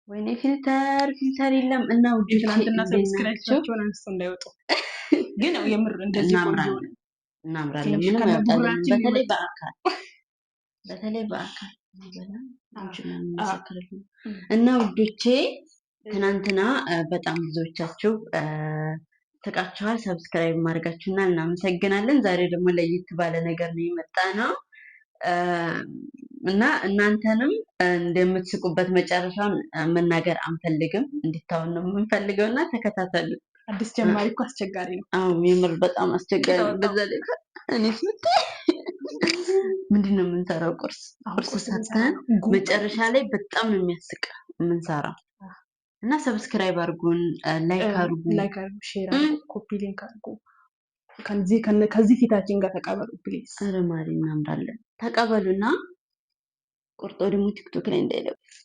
ወይኔ ፊልተር የለም እና ውጪ ትናንትና ሰብስክራይባቸውን አንስተው እንዳይወጡ ግን ነው የምር እንደዚህ ቆንጆ ነው እናምራለን ምንም ያውጣልን በተለይ በአካል እና ውዶቼ ትናንትና በጣም ብዙዎቻችሁ ተቃቸዋል ሰብስክራይብ ማድረጋችሁና እናመሰግናለን ዛሬ ደግሞ ለየት ባለ ነገር ነው የመጣነው እና እናንተንም እንደምትስቁበት መጨረሻውን መናገር አንፈልግም እንድታውን ነው የምንፈልገውና ተከታተሉ አዲስ ጀማሪ እኮ አስቸጋሪ ነው አዎ የምር በጣም አስቸጋሪ ነው በዛ ላይ እኔስ ምንድነው የምንሰራው ቁርስ ሰጥተን መጨረሻ ላይ በጣም ነው የሚያስቀው የምንሰራው እና ሰብስክራይብ አድርጉን ላይክ አድርጉ ሼር አድርጉ ኮፒ ሊንክ አድርጉ ከዚህ ፊታችን ጋር ተቀበሉ ፕሊዝ አረ ማሪ እናምራለን ተቀበሉና ቁርጦ ደግሞ ቲክቶክ ላይ እንዳይለብስ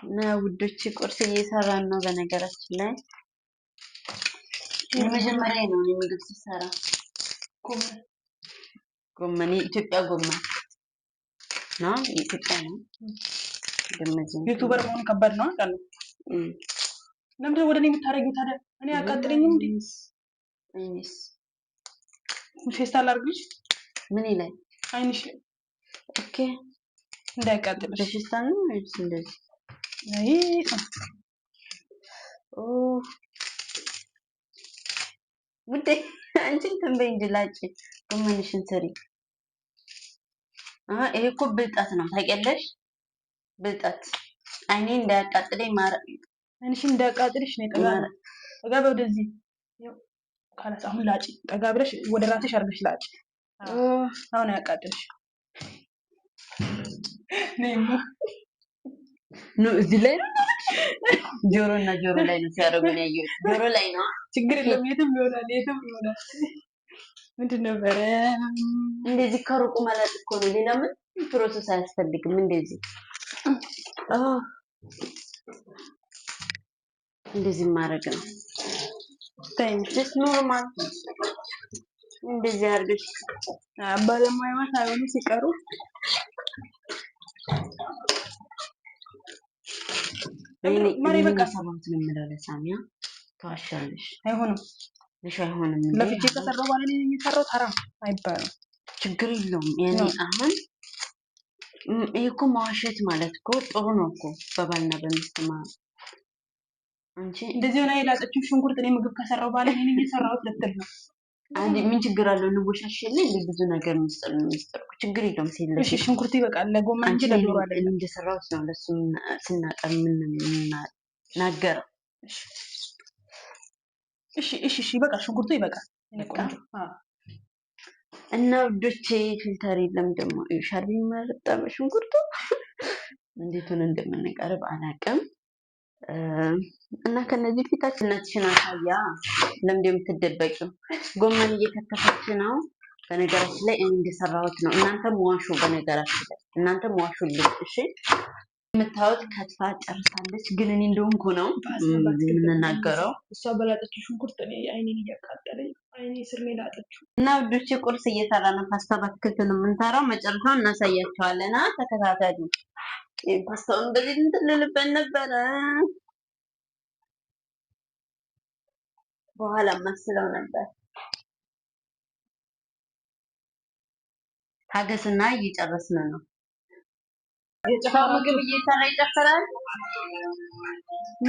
እና ውዶች ቁርስ እየሰራን ነው በነገራችን ላይ የመጀመሪያ ነው ምግብ ሲሰራ ጎመን ኢትዮጵያ ጎመን ነው ኢትዮጵያ ነው ዩቲዩበር መሆን ከባድ ነው አቃለ ለምን ወደኔ የምታረጊው ታዲያ እኔ አቃጥለኝም እንዴ አይንስ ፌስታል አርግሽ ምን ይላል አይንሽ ኦኬ እንዳይቃጥልሽ በፌስታል ነው አይስ እንደዚህ አይ ኦ ውዴ አንቺን ተንበይ እንድላጭ ጎመንሽን ሰሪ ይሄ እኮ ብልጣት ነው ታውቂያለሽ ብልጣት አይኔ እንዳያቃጥለኝ ማረ አይንሽ እንዳያቃጥልሽ ነው ጠጋ ወደዚህ ካላስ አሁን ላጭ ጠጋ ብለሽ ወደ ራስሽ አርገሽ ላጭ አሁን ያቃጥልሽ ነይማ ነው እዚህ ላይ ነው ጆሮ ላይ ነው ሲያረጉኝ ያየው ጆሮ ላይ ነው ችግር የለም የትም ይሆናል ምንድን ነበር እንደዚህ ከሩቁ ማለት እኮ ነው ሌላ ምን ፕሮሰስ አያስፈልግም እንደዚህ እንደዚህ ማድረግ ነው just normal እንደዚህ አድርገሽ ባለሙያዋ ሳይሆኑ ሲቀሩ ማሪ በቃ ሰባውት ነው የምለው ሳሚያ ተዋሻለሽ አይሆንም ለፍቼ ተሰራው ባለ ነው የሚሰራው ታራ አይባልም ችግር የለውም ያኔ አሁን ይሄኮ ማዋሸት ማለት እኮ ጥሩ ነው እኮ በባልና በሚስት አንቺ እንደዚህ ሆነ ይላጠችው ሽንኩርት እኔ ምግብ ከሰራው ባለ ነው የሚሰራው ለጥል ነው አንዴ ምን ችግር አለው እንወሻሽልኝ ብዙ ነገር መስጠት ችግር የለውም ሲልሽ እሺ ሽንኩርት ይበቃል ለጎመን እንጂ ለዶሮ አይደለም እንደሰራው ነው ለሱም ስናቀም ምን ናገር እሺ ይበቃ ሽንኩርቱ ይበቃል እኔ ቆንጆ እና ውዶቼ ፊልተር የለም ደግሞ ሻርቢ ማረጣም ሽንኩርቱ እንዴት ሆነ እንደምንቀርብ አላቀም እና ከነዚህ ፊታችን እናትሽን አሳያ ለምን እንደምትደበቂው ጎመን እየከተፈች ነው በነገራችን ላይ እንደሰራሁት ነው እናንተም ዋሹ በነገራችን ላይ እናንተም ዋሹልኝ እሺ የምታወጥ ከትፋ ጨርሳለች ግን እኔ እንደሆንኩ ነው የምንናገረው እሷ በላጠችው ሽንኩርት እኔ አይኔን እያቃጠለኝ አይኔ ስር ላይ ላጠችው እና ውዶቼ ቁርስ እየሰራ ነው ፓስታ በአትክልት ነው የምንሰራው መጨረሻውን እናሳያቸዋለን ተከታተሉ ፓስታውን በዚህ እንትልልበት ነበረ በኋላ መስለው ነበር ታገስና እየጨረስን ነው የጨፋው ምግብ እየሰራ ይጨፈራል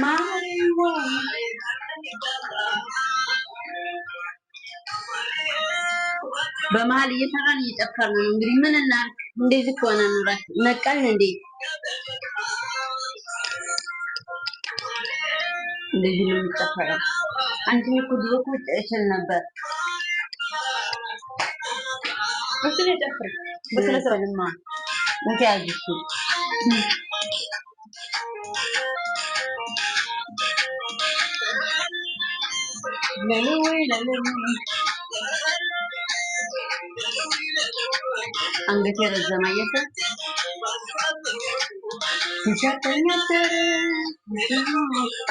ማሪዋ በመሃል እየሰራን እየጨፈርን ነው እንግዲህ ምን እናርግ እንደዚህ ከሆነ ነው ነቀልን እንዴ እንደዚህ ነው የሚጨፈረው አንቺ እኮ ድሮ እኮ እችል ነበር እሱ ነው ጨፍር በስለ ሰለማ እንታያጅሽ ለሉይ አንገቴ ረዘማ እየተ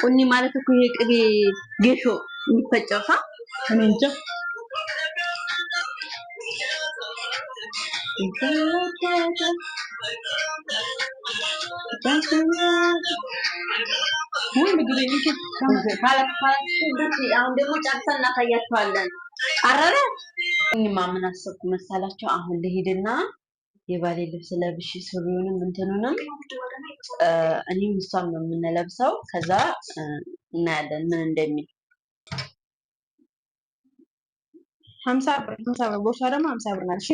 ቁኒ ማለት እኮ ይሄ ቅቤ ጌሾ የሚፈጨው እኔ እንጃ አሁን ደግሞ ጨርሰን እናሳያቸዋለን። አረረ እኔማ ምን አሰብኩ መሳላቸው? አሁን ልሄድና የባሌ ልብስ ለብሼ ሱሪውንም እንትኑንም እኔም እሷም ነው የምንለብሰው። ከዛ እናያለን ምን እንደሚል። 50 ብር ቦርሳ ደግሞ 50 ብር ናት። እሺ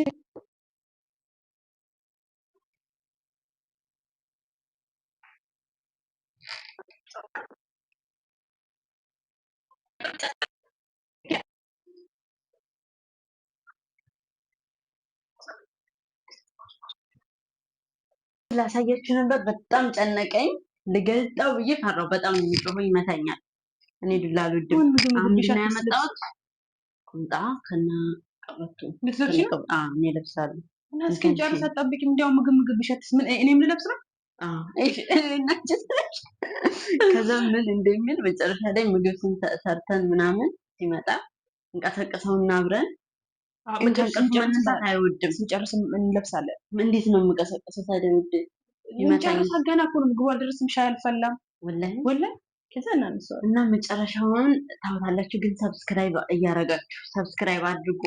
ላሳያችሁ ነበር። በጣም ጨነቀኝ። ልገልጠው ብዬ ፈራው። በጣም የሚጮኸው ይመታኛል። እኔ ዱላ አልወድም። አሁን ምንድን ነው ያመጣሁት? ቁምጣ ከነ ቀበቶ እኔ እለብሳለሁ። እና እስኪንጨርስ አትጠብቂም? እንዲያው ምግብ ቢሸትስ ምን እኔም ልለብስ ነው? ከዛ ምን እንደሚል መጨረሻ ላይ ምግብ ሰርተን ምናምን ሲመጣ እንቀሰቅሰውና አብረን መነሳት አይወድም። ስንጨርስ እንለብሳለን። እንዴት ነው የምቀሰቅሰው ታዲያ? ውድ ይመጣል። ገና እኮ ነው ምግቡ አልደረሰም። ሻይ አልፈላም። ወላሂ ከዛ እና መጨረሻውን ታውታላችሁ። ግን ሰብስክራይብ እያረጋችሁ ሰብስክራይብ አድርጉ።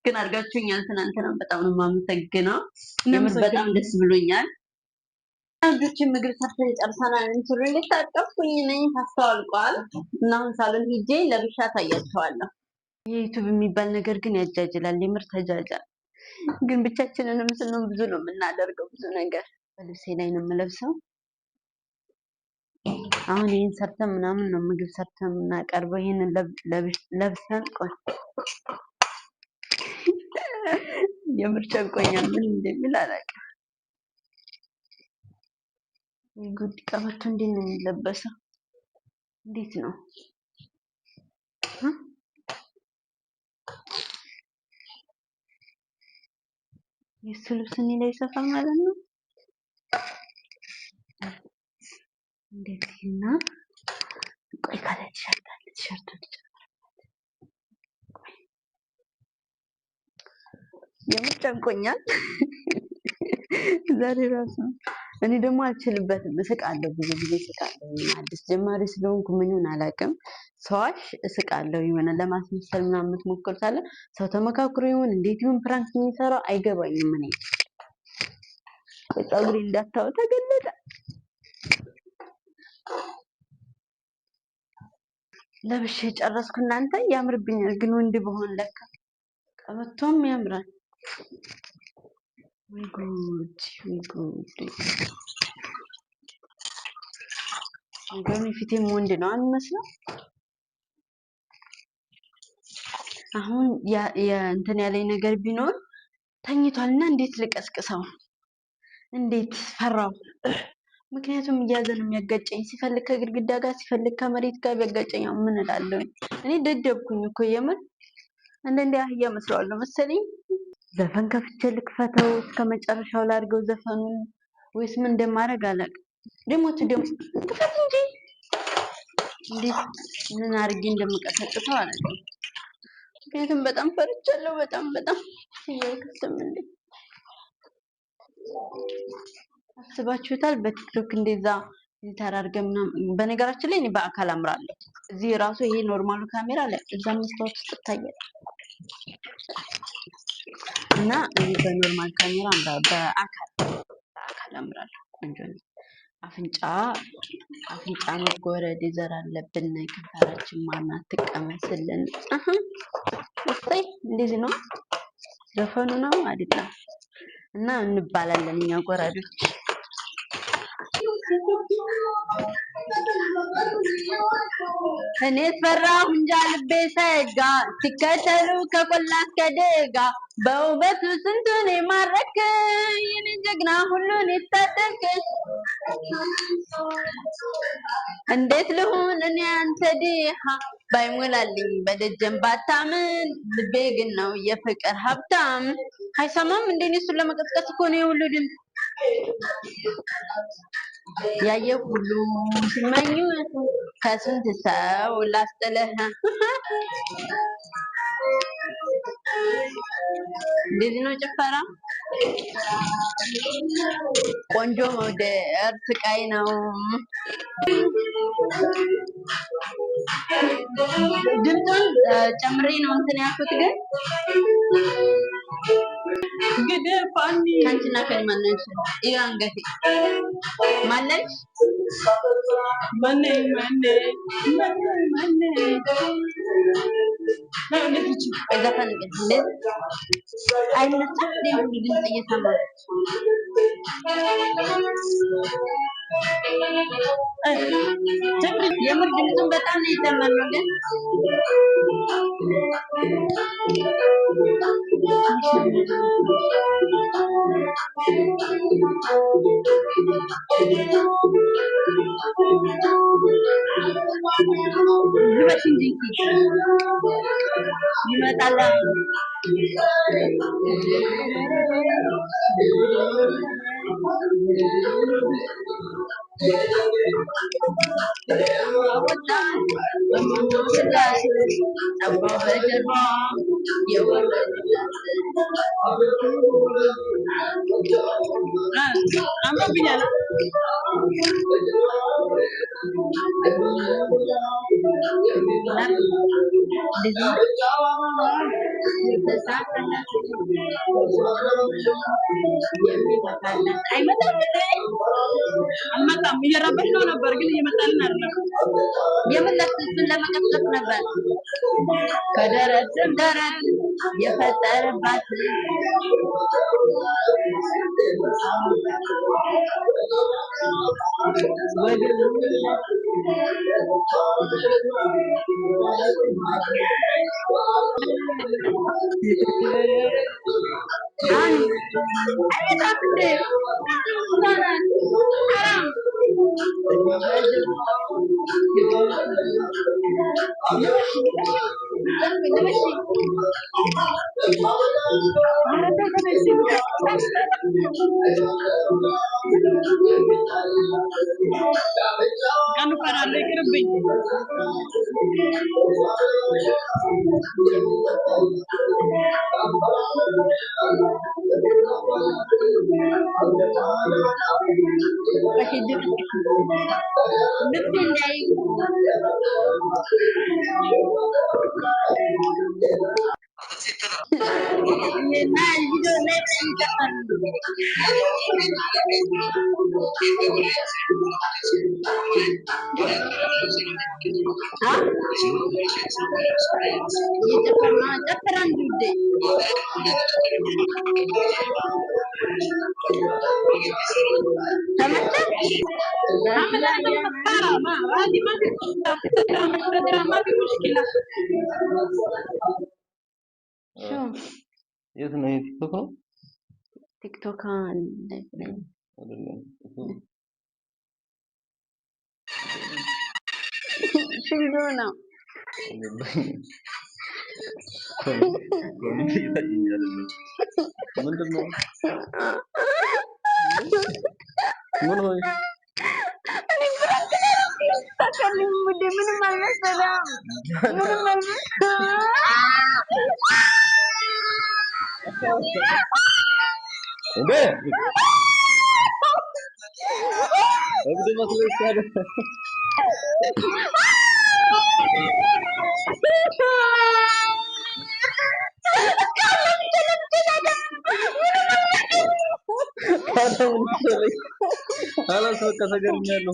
ግን አድርጋችሁኛል። ትናንትና በጣም ነው የማመሰግነው። የምር በጣም ደስ ብሎኛል። ልጆችን ምግብ ሰርተን ጨርሰናል። እንትን ልታጠፍኩኝ ነኝ። ታስተዋልቋል። እና አሁን ሳሎን ሂጄ ለብሻ ታያቸዋለሁ። ዩቱብ የሚባል ነገር ግን ያጃጅላል። የምር ተጃጃል። ግን ብቻችንንም ስንሆን ብዙ ነው የምናደርገው። ብዙ ነገር በልብሴ ላይ ነው የምለብሰው። አሁን ይሄን ሰርተን ምናምን ነው ምግብ ሰርተን የምናቀርበው። ይሄንን ለብሰን ቆይ የምር ጨንቆኛል። ምን እንደሚል አላውቅም። ጉድ ቀበቶ እንዴት ነው የሚለበሰው? እንዴት ነው? የሱ ልብስ እኔ ላይ ይሰፋል ማለት ነው። እንደዚህና ቆይ ካለ ቲሸርቱ የምር ጨንቆኛል ዛሬ ራሱ። እኔ ደግሞ አልችልበትም። እስቃለሁ፣ ብዙ ጊዜ እስቃለሁ። አዲስ ጀማሪ ስለሆንኩ ምን ይሁን አላውቅም። ሰዋሽ እስቃለሁ። የሆነ ለማስመሰል ምናምን የምትሞክር ሳለ ሰው ተመካክሮ ይሁን እንዴት ይሁን ፕራንክ የሚሰራው አይገባኝም። እኔ ፀጉሬ እንዳታው ተገለጠ። ለብሼ ጨረስኩ። እናንተ ያምርብኛል። ግን ወንድ በሆን ለካ ቀበቶም ያምራል። ወይ ጉድ ወይ ጉድ! ገሚ ፊቴም ወንድ ነው አንመስለው። አሁን እንትን ያለኝ ነገር ቢኖር ተኝቷልና እንዴት ልቀስቅሰው? እንዴት ፈራው። ምክንያቱም እያዘን የሚያጋጨኝ ሲፈልግ ከግድግዳ ጋር ሲፈልግ ከመሬት ጋር ቢያጋጨኝ ምን እላለሁ? እኔ ደደብኩኝ እኮ የምር። አንዳንዴ አህያ መስለዋለሁ መሰለኝ። ዘፈን ከፍቼ ልክፈተው እስከ መጨረሻው ላድርገው ዘፈኑን ወይስ ምን እንደማደርግ አላውቅም። ደግሞ ክፈት እንጂ እንዴት ምን አድርጌ እንደምቀሰቅሰው አላውቅም። ምክንያቱም በጣም ፈርቻለሁ። በጣም ይከስም እንዴ አስባችሁታል? በቲክቶክ እንደዛ ተራርገን ምናምን። በነገራችን ላይ እኔ በአካል አምራለሁ። እዚህ ራሱ ይሄ ኖርማሉ ካሜራ ላይ እዛ መስታወት ውስጥ ይታያል። እና እኔ በኖርማል ካሜራ አምራለሁ፣ በአካል አምራለሁ። ቆንጆ ነው። አፍንጫ መጎረድ ይዘር አለብን። ከንፈራችን ማናት ትቀመስልን። እሰይ እንደዚህ ነው ዘፈኑ ነው አይደለም? እና እንባላለን እኛ ጎራዶች። እኔ ፈራሁ እንጃ ልቤ ሰጋ፣ ሲከተሉ ከቆላ እስከ ደጋ፣ በውበቱ ስንቱን የማረክ የኔ ጀግና ሁሉን የታጠቅ። እንዴት ልሁን እኔ አንተ ድሃ፣ ባይሞላልኝ በደጀን ባታምን፣ ልቤ ግን ነው የፍቅር ሀብታም። አይሰማም እንዴ? እሱን ለመቀስቀስ እኮ ነው የሁሉ ድምፅ። ያየ ሁሉ ሲመኙ ከስንት ሰው ላስጥልህ። እንደዚህ ነው ጭፈራ። ቆንጆ መውደድ ስቃይ ነው። ድምፁን ጨምሬ ነው እንትን ያልኩት ግን ከአንቺና ከማነሽ ይሄ አንገቴ ማለሽ ማነ እዛ ፈልገሽ አይነሳም ሁሉ ድምፅ እየሰማ የምር ድምፁን በጣም ነው የዘመነው ግን ግበሽ እንጂ ይመጣል አልመጣም እየረበሽ ነው ነበር ግን እየመጣልን አይደለም የመለስን ለመቀስቀስ ነበር ከደረስም ደረስ የፈጠረባት Anu para lekerbing. Pakai duit. Duit dari. Nah, itu lepas kan. Hah? Itu pernah terang juga. Sama tak? Sama tak parah, mah. Lagi masih drama muskilah. የት ነው? ቲክቶክ ነው። ቲክቶክ ሽንዱ ነው። ምንድን ነው? ምን ሆይ? ምንም አልመሰለም። እንዴ እብድ መስሎሽ ታዲያ? خلاص በቃ ተገርሚያለሁ።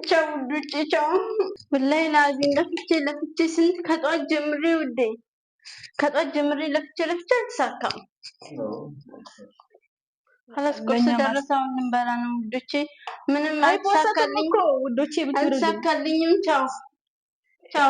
ቻው ውዶቼ ቻው። ወላሂ ላዚም ለፍቼ ስንት ከጧት ጀምሬ ውዴ ከጧት ጀምሬ ለፍቼ አልተሳካም። خلاص ቁርስ ደረሰ። አሁን እንበላ ነው ውዶቼ። ምንም አልተሳካልኝም። ቻው ቻው።